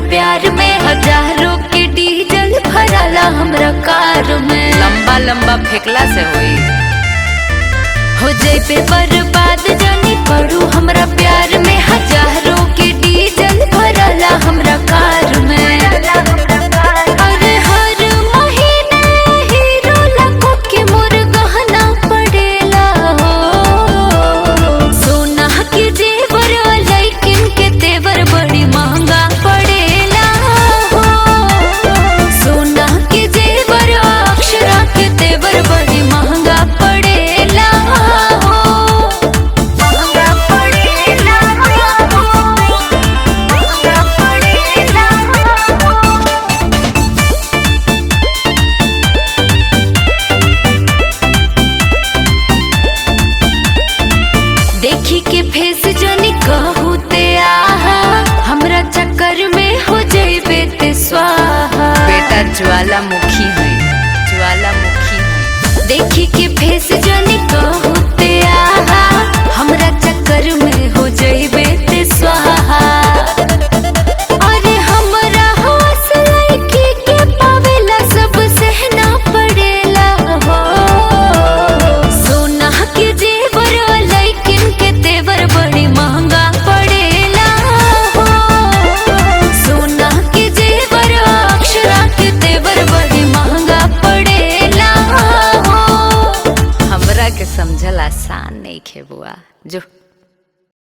प्यार में, हजारों के डीजल भराला हमरा कार में। लंबा लंबा फेंकला से होई हो जैबे बर्बाद जानी पड़ू हमरा प्यार में, हजारों के डीजल भराला हमरा कार में। अरे हर महीने हीरो लाखों के मोर गहना पड़ेला हो, सोना के जेवर लेकिन के तेवर बड़ी महंगा पड़ेला हो, सोना के जेवर अक्षरा के तेवर बड़ी महंगा पड़ेला हो, महंगा पड़ेला हो, महंगा पड़ेला हो। देखी के फेस जनी कहू ते आहा, हमरा चक्कर में हो जइबे ते स्वाहा। बेटा ज्वालामुखी है, ज्वालामुखी है। देखी के फेस जनी कहू ते आहा, हमरा चक्कर में हो जइबे ते स्वाहा। अरे हमरा हौसला के पावेला सब सहना पड़ेला हो, सोना के जेवर लेकिन के तेवर बड़ी महंगा पड़ेला हो, सोना के जेवर अक्षरा के तेवर बड़ी महंगा पड़ेला हो। हमरा के समझल आसान नहीं खे बुआ जो।